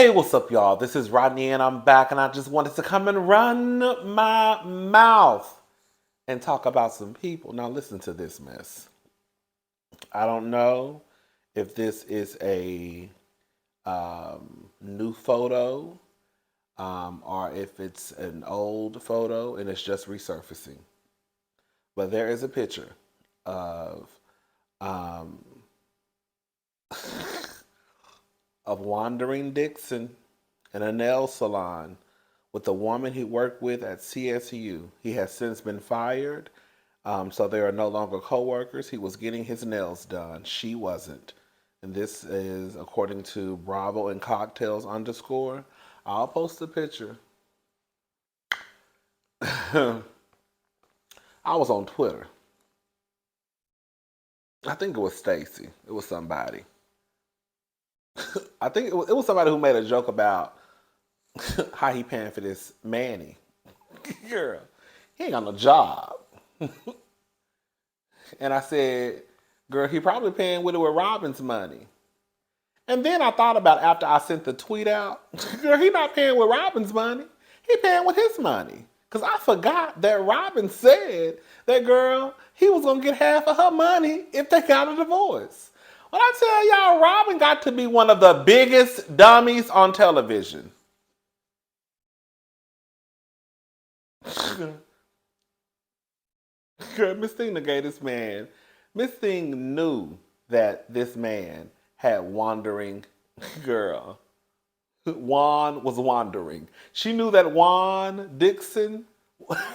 Hey, what's up, y'all? This is Rodney, and I'm back, and I just wanted to come and run my mouth and talk about some people. Now, listen to this mess. I don't know if this is a new photo or if it's an old photo and it's just resurfacing. But there is a picture of um, of Wandering Dixon in a nail salon with a woman he worked with at CSU. He has since been fired, so they are no longer co-workers. He was getting his nails done. She wasn't. And this is according to Bravo and Cocktails underscore. I'll post a picture. I was on Twitter. I think it was Stacy. It was somebody. I think it was somebody who made a joke about how he paying for this Manny. Girl, he ain't got no job. And I said, girl, he probably paying with it with Robyn's money. And then I thought about after I sent the tweet out, girl, he not paying with Robyn's money. He paying with his money. Because I forgot that Robyn said that, girl, he was going to get half of her money if they got a divorce. When I tell y'all, Robyn got to be one of the biggest dummies on television. Girl, Miss Thing gave this man. Miss Thing knew that this man had wandering. Girl, Juan was wandering. She knew that Juan Dixon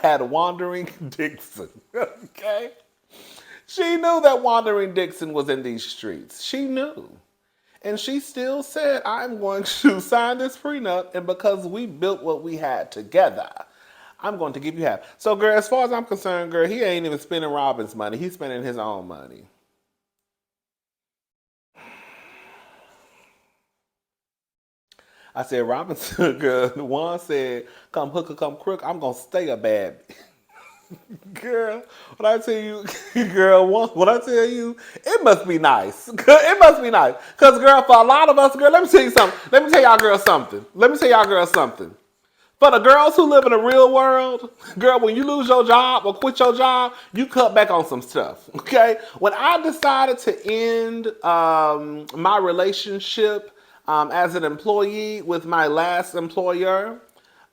had wandering Dixon. Okay? She knew that Wandering Dixon was in these streets. She knew. And she still said, I'm going to sign this prenup, and because we built what we had together, I'm going to give you half. So, girl, as far as I'm concerned, girl, he ain't even spending Robyn's money. He's spending his own money. I said, Robyn, girl, Juan said, come hook or come crook, I'm going to stay a bad girl, when I tell you, girl, when I tell you, it must be nice. It must be nice. Because, girl, for a lot of us, girl, let me tell you something. Let me tell y'all girls something. For the girls who live in the real world, girl, when you lose your job or quit your job, you cut back on some stuff, okay? When I decided to end my relationship as an employee with my last employer,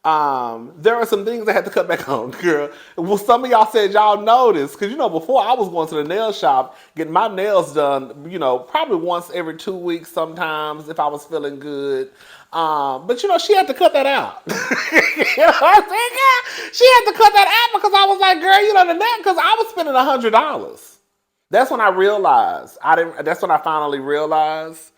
there are some things I had to cut back on, girl. Well, some of y'all said y'all noticed, because, before I was going to the nail shop, getting my nails done, probably once every 2 weeks sometimes if I was feeling good. But, she had to cut that out. You know what I'm saying? Yeah, she had to cut that out because I was like, girl, the net, because I was spending $100. That's when I realized, that's when I finally realized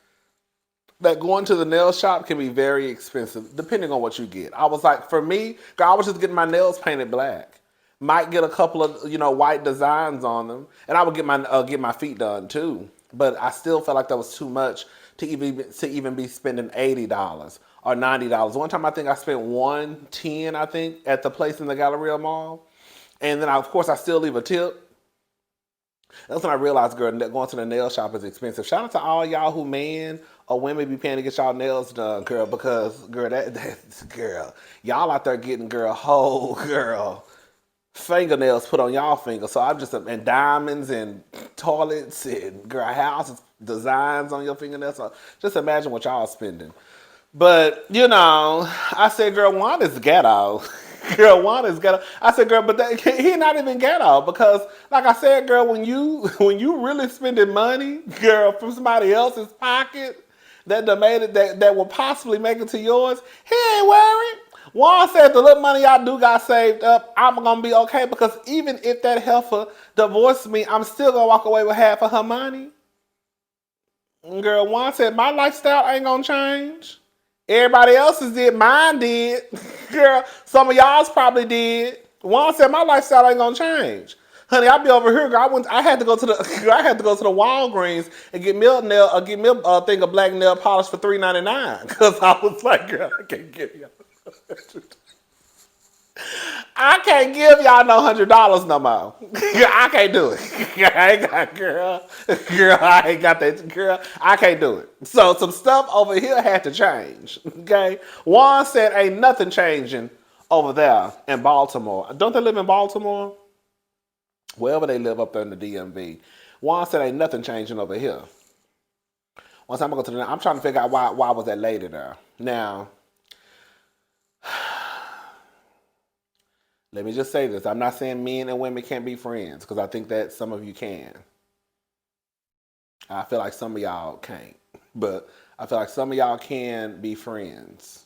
that going to the nail shop can be very expensive, depending on what you get. I was like, for me, I was just getting my nails painted black. Might get a couple of, white designs on them, and I would get my feet done too. But I still felt like that was too much to even be spending $80 or $90. One time I think I spent $110, I think, at the place in the Galleria Mall, and then of course I still leave a tip. That's when I realized, girl, going to the nail shop is expensive. Shout out to all y'all who men or women be paying to get y'all nails done, girl, because, girl, girl, y'all out there getting, girl, whole, girl, fingernails put on y'all fingers. So I'm just, and diamonds and toilets and, girl, houses, designs on your fingernails. So just imagine what y'all spending. But, I said, girl, Juan is ghetto. Girl, Juan is ghetto. I said, girl, but he not even ghetto because, like I said, girl, when you really spending money, girl, from somebody else's pocket that will possibly make it to yours, he ain't worried. Juan said the little money I do got saved up, I'm gonna be okay because even if that heifer divorced me, I'm still gonna walk away with half of her money. Girl, Juan said my lifestyle ain't gonna change. Everybody else's did. Mine did. Girl, some of y'all's probably did. Juan said my lifestyle ain't gonna change. Honey, I'll be over here. Girl, I had to go to the Walgreens and get me a thing of black nail polish for $3.99 because I was like, girl, I can't get you. I can't give y'all no $100 no more. I can't do it. I ain't got, girl, I ain't got that, girl. I can't do it. So some stuff over here had to change. Okay, Juan said ain't nothing changing over there in Baltimore. Don't they live in Baltimore? Wherever they live up there in the DMV. Juan said ain't nothing changing over here. Once I'm gonna go to the, I'm trying to figure out why was that lady there. Now, let me just say this. I'm not saying men and women can't be friends, because I think that some of you can. I feel like some of y'all can't. But I feel like some of y'all can be friends.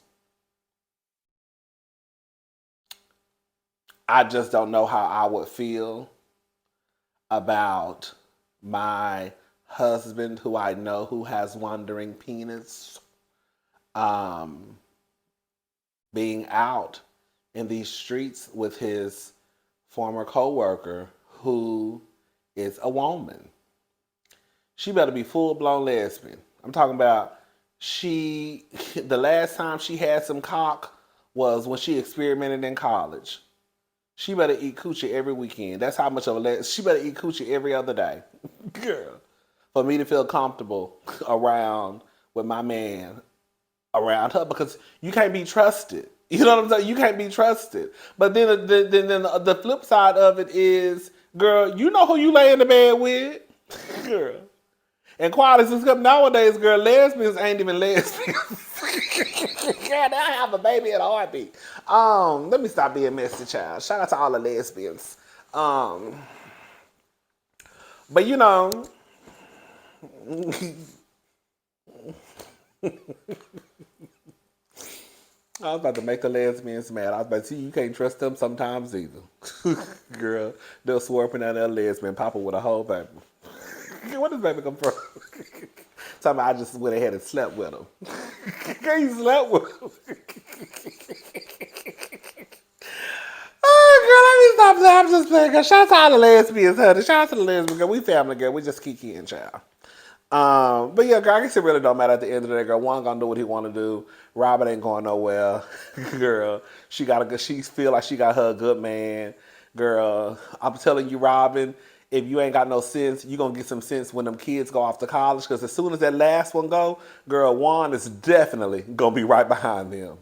I just don't know how I would feel about my husband, who I know who has wandering penis, being out in these streets with his former coworker who is a woman. She better be full-blown lesbian. I'm talking about the last time she had some cock was when she experimented in college. She better eat coochie every weekend. That's how much of a she better eat coochie every other day. Girl. For me to feel comfortable around with my man around her, because you can't be trusted. You know what I'm saying? You can't be trusted. But then the flip side of it is, girl, you know who you lay in the bed with? Girl. And qualities is nowadays, girl, lesbians ain't even lesbians. Yeah, they have a baby in a heartbeat. Let me stop being messy, child. Shout out to all the lesbians. But you know, I was about to make the lesbians mad. I was about to see you can't trust them sometimes either. Girl, they'll swear up and down that lesbian papa with a whole baby. Where does baby come from? Talking about I just went ahead and slept with him. Girl, you slept with him. Oh, girl, let me stop that. I'm just playing. Girl, shout out to all the lesbians, honey. Shout out to the lesbians, girl. We family, girl. We just kikiing, child. But yeah, girl, I guess it really don't matter at the end of the day, girl. Juan gonna do what he wanna do. Robyn ain't going nowhere. Girl, she feel like she got her a good man. Girl, I'm telling you, Robyn, if you ain't got no sense, you gonna get some sense when them kids go off to college, because as soon as that last one go, girl, Juan is definitely gonna be right behind them.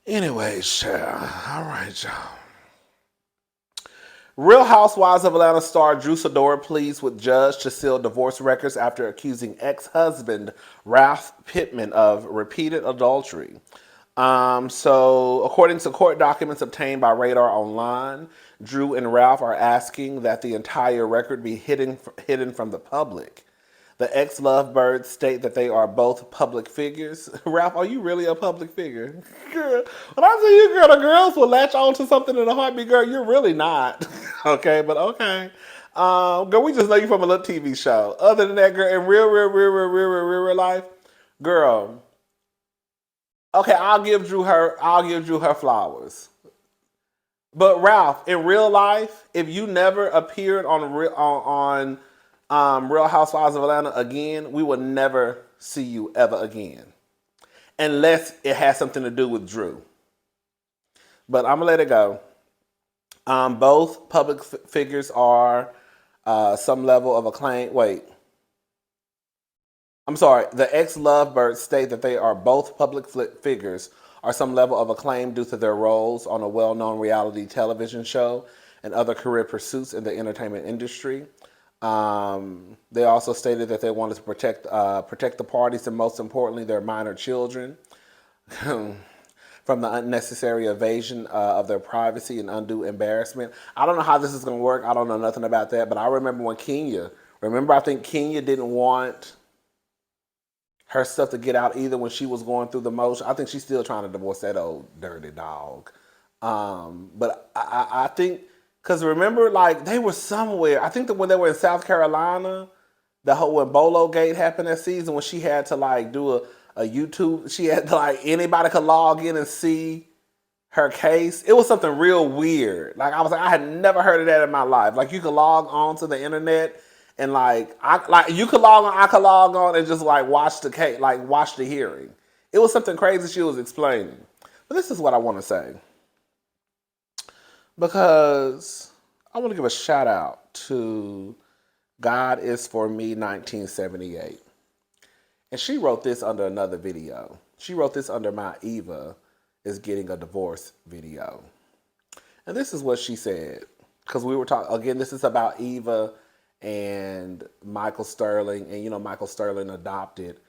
Anyways, child. All right, y'all. Real Housewives of Atlanta star Drew Sidora pleads with judge to seal divorce records after accusing ex-husband Ralph Pittman of repeated adultery. So, according to court documents obtained by Radar Online, Drew and Ralph are asking that the entire record be hidden from the public. The ex-lovebirds state that they are both public figures. Ralph, are you really a public figure? Girl, when I say you, girl, the girls will latch on to something in a heartbeat, girl. You're really not. Okay, but okay. Girl, we just know you from a little TV show. Other than that, girl, in real life, girl. Okay, I'll give Drew her flowers. But Ralph, in real life, if you never appeared on Real Housewives of Atlanta again, we will never see you ever again, unless it has something to do with Drew. But I'm gonna let it go. Both public figures are some level of acclaim. Wait, I'm sorry. The ex-lovebirds state that they are both public figures are some level of acclaim due to their roles on a well-known reality television show and other career pursuits in the entertainment industry. They also stated that they wanted to protect the parties and, most importantly, their minor children from the unnecessary invasion of their privacy and undue embarrassment. I don't know how this is going to work. I don't know nothing about that. But I remember when I think Kenya didn't want her stuff to get out either when she was going through the motion. I think she's still trying to divorce that old dirty dog. But I think, because remember, like, they were somewhere, I think that when they were in South Carolina, when Bolo Gate happened that season, when she had to, like, do a YouTube, she had to, like, anybody could log in and see her case. It was something real weird. Like, I was like, I had never heard of that in my life. Like, you could log on to the internet and, you could log on, I could log on and just, like, watch the case, like, watch the hearing. It was something crazy she was explaining. But this is what I want to say. because I want to give a shout out to God is for Me 1978. And she wrote this under another video. She wrote this under my Eva is getting a divorce video. And this is what she said. Because we were talking, again, this is about Eva and Michael Sterling. And you know, Michael Sterling adopted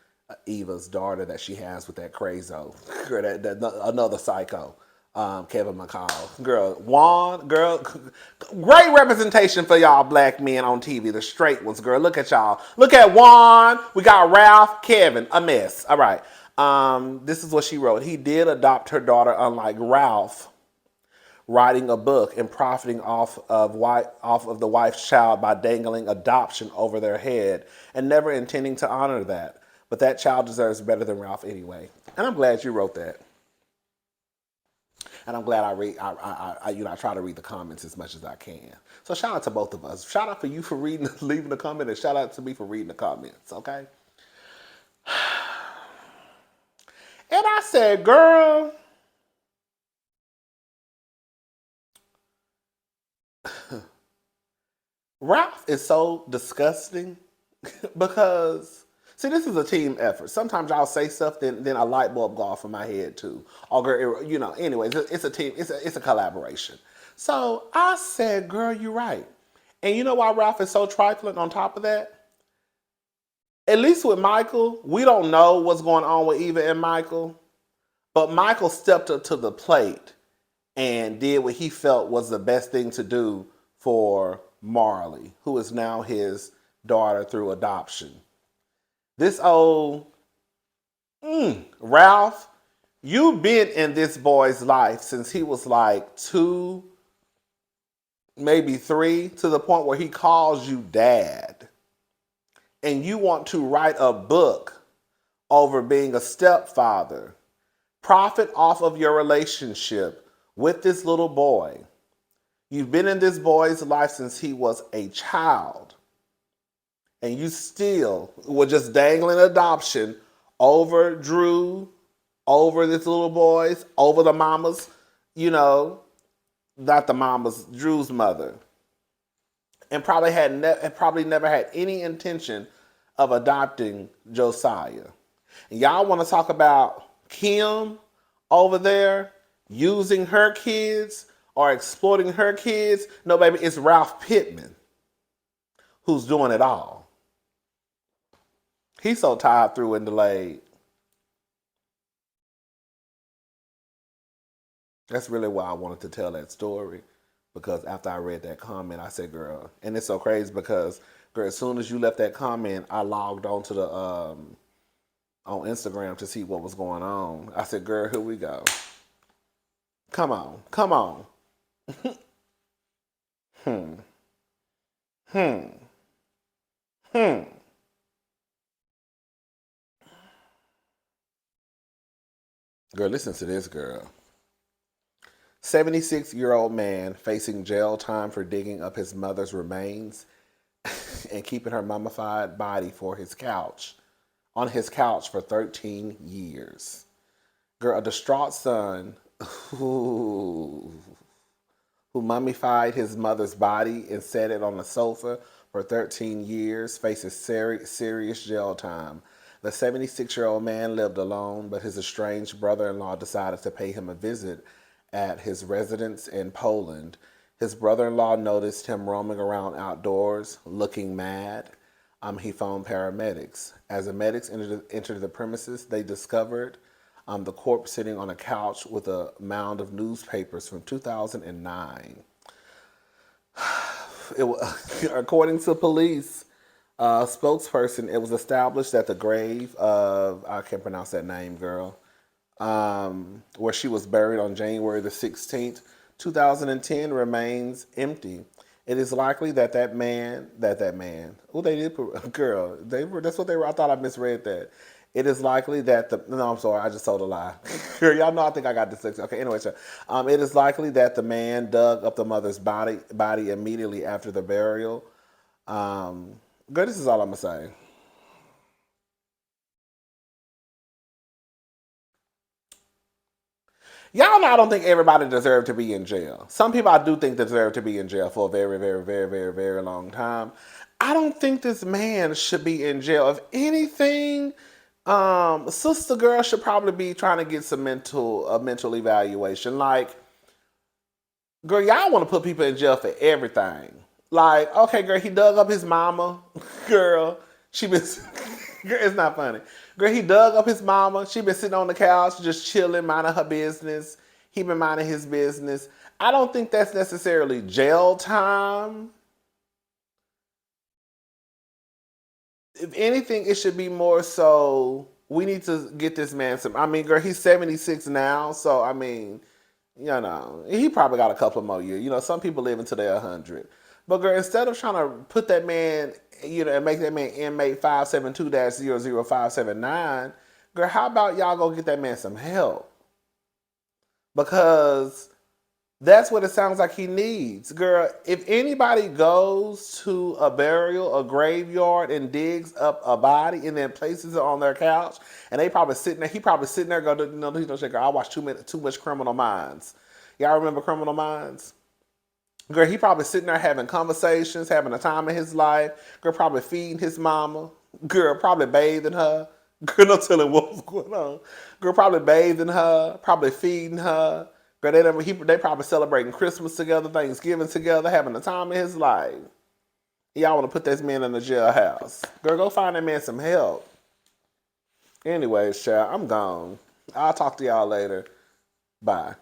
Eva's daughter that she has with that crazo. Girl, another psycho. Kevin McCall. Girl, Juan, girl, great representation for y'all black men on TV, the straight ones, girl. Look at y'all. Look at Juan. We got Ralph, Kevin, a mess. All right. This is what she wrote. He did adopt her daughter, unlike Ralph, writing a book and profiting off of the wife's child by dangling adoption over their head and never intending to honor that. But that child deserves better than Ralph anyway. And I'm glad you wrote that. And I'm glad I try to read the comments as much as I can. So shout out to both of us. Shout out for you for leaving the comment, and shout out to me for reading the comments, okay? And I said, girl, Ralph is so disgusting because, see, this is a team effort. Sometimes y'all say stuff, then a light bulb go off in my head too. Or, you know, anyways, it's a team, it's a collaboration. So I said, girl, you're right. And you know why Ralph is so trifling on top of that? At least with Michael, we don't know what's going on with Eva and Michael. But Michael stepped up to the plate and did what he felt was the best thing to do for Marley, who is now his daughter through adoption. This old Ralph, you've been in this boy's life since he was like 2, maybe 3, to the point where he calls you dad. And you want to write a book over being a stepfather, profit off of your relationship with this little boy. You've been in this boy's life since he was a child. And you still were just dangling adoption over Drew, over this little boy's, over the mama's, you know, not the mama's, Drew's mother. And probably never had any intention of adopting Josiah. And y'all want to talk about Kim over there using her kids or exploiting her kids? No, baby, it's Ralph Pittman who's doing it all. He's so tied through and delayed. That's really why I wanted to tell that story. Because after I read that comment, I said, girl, and it's so crazy because, girl, as soon as you left that comment, I logged on to the on Instagram to see what was going on. I said, girl, here we go. Come on. Girl, listen to this, girl. 76-year-old man facing jail time for digging up his mother's remains and keeping her mummified body on his couch for 13 years. Girl, a distraught son who mummified his mother's body and set it on the sofa for 13 years faces serious jail time. The 76-year-old man lived alone, but his estranged brother-in-law decided to pay him a visit at his residence in Poland. His brother-in-law noticed him roaming around outdoors, looking mad. He phoned paramedics. As the medics entered the premises, they discovered the corpse sitting on a couch with a mound of newspapers from 2009. According to police spokesperson, it was established that the grave of, I can't pronounce that name, girl, where she was buried on January the 16th, 2010, remains empty. It is likely that man, oh, they did put, girl, that's what they were, I thought I misread that. It is likely that no, I'm sorry, I just told a lie. Girl, y'all know I think I got dyslexia. Okay, anyway, so, it is likely that the man dug up the mother's body immediately after the burial. Girl, this is all I'm gonna say. Y'all know I don't think everybody deserves to be in jail. Some people I do think deserve to be in jail for a very, very, very, very, very long time. I don't think this man should be in jail. If anything, sister girl should probably be trying to get some mental evaluation. Like, girl, y'all want to put people in jail for everything. Like, okay, girl, he dug up his mama. Girl, she been. Girl, it's not funny. Girl, he dug up his mama. She been sitting on the couch, just chilling, minding her business. He been minding his business. I don't think that's necessarily jail time. If anything, it should be more so. We need to get this man some. I mean, girl, he's 76 now, so I mean, he probably got a couple more years. Some people live until they're 100. But girl, instead of trying to put that man, and make that man inmate 572-00579, girl, how about y'all go get that man some help? Because that's what it sounds like he needs. Girl, if anybody goes to a burial, a graveyard, and digs up a body and then places it on their couch, and he probably sitting there going, no, he's no shaker. I watched too much Criminal Minds. Y'all remember Criminal Minds? Girl, he probably sitting there having conversations, having a time of his life. Girl, probably feeding his mama. Girl, probably bathing her. Girl, no telling what was going on. Girl, probably bathing her, probably feeding her. Girl, they probably celebrating Christmas together, Thanksgiving together, having a time of his life. Y'all want to put this man in the jailhouse. Girl, go find that man some help. Anyways, child, I'm gone. I'll talk to y'all later. Bye.